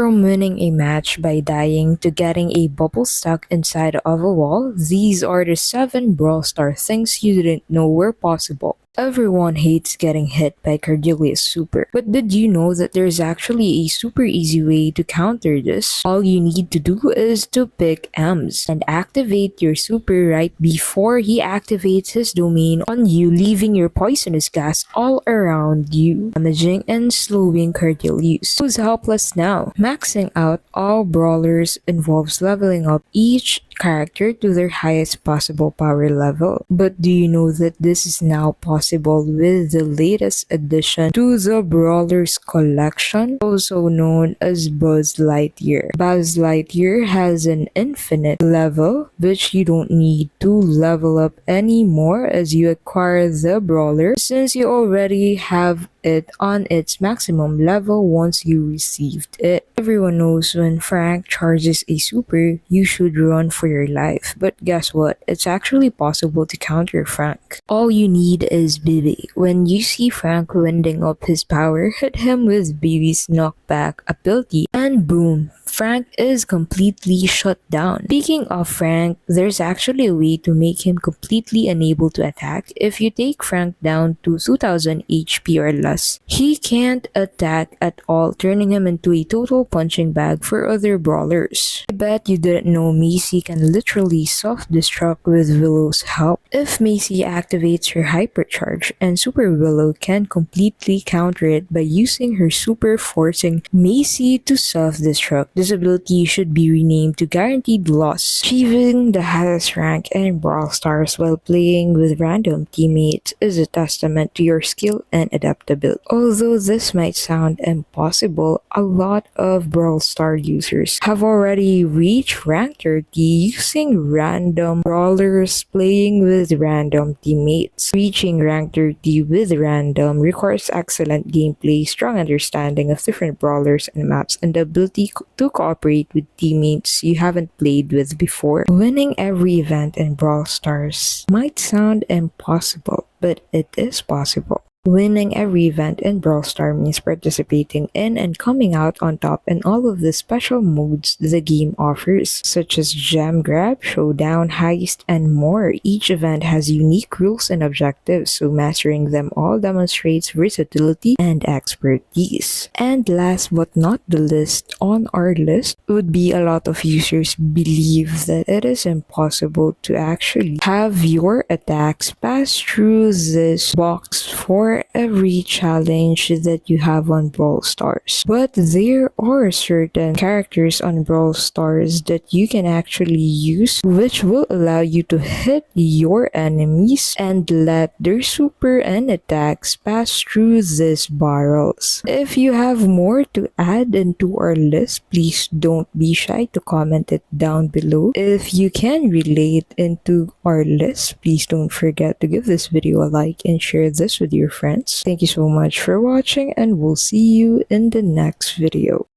From winning a match by dying to getting a bubble stuck inside of a wall, these are the 7 Brawl Star things you didn't know were possible. Everyone hates getting hit by Cordelia's super, but did you know that there's actually a super easy way to counter this? All you need to do is to pick Ems and activate your super right before he activates his domain on you, leaving your poisonous gas all around you, damaging and slowing Cordelius, who's helpless now. Maxing out all brawlers involves leveling up each character to their highest possible power level. But do you know that this is now possible with the latest addition to the Brawlers collection, also known as Buzz Lightyear? Buzz Lightyear has an infinite level, which you don't need to level up anymore as you acquire the Brawler, since you already have it on its maximum level once you received it. Everyone knows when Frank charges a super, you should run for your life. But guess what? It's actually possible to counter Frank. All you need is Bibi. When you see Frank winding up his power, hit him with Bibi's knockback ability and boom, Frank is completely shut down. Speaking of Frank, there's actually a way to make him completely unable to attack. If you take Frank down to 2000 HP or less, he can't attack at all, turning him into a total punching bag for other brawlers. I bet you didn't know Macy can literally self-destruct with Willow's help. If Macy activates her hypercharge, and Super Willow can completely counter it by using her super, forcing Macy to self-destruct. This ability should be renamed to Guaranteed Loss. Achieving the highest rank in Brawl Stars while playing with random teammates is a testament to your skill and adaptability. Although this might sound impossible, a lot of Brawl Star users have already reached rank 30 using random brawlers playing with random teammates. Reaching rank 30 with random requires excellent gameplay, strong understanding of different brawlers and maps, and the ability to cooperate with teammates you haven't played with before. Winning every event in Brawl Stars might sound impossible, but it is possible. Winning every event in Brawl Stars means participating in and coming out on top in all of the special modes the game offers, such as Gem Grab, Showdown, Heist, and more. Each event has unique rules and objectives, so mastering them all demonstrates versatility and expertise. And last but not the least on our list would be a lot of users believe that it is impossible to actually have your attacks pass through this box for every challenge that you have on Brawl Stars. But there are certain characters on Brawl Stars that you can actually use, which will allow you to hit your enemies and let their super and attacks pass through these barrels. If you have more to add into our list, please don't be shy to comment it down below. If you can relate into our list, please don't forget to give this video a like and share this with your friends. Thank you so much for watching, and we'll see you in the next video.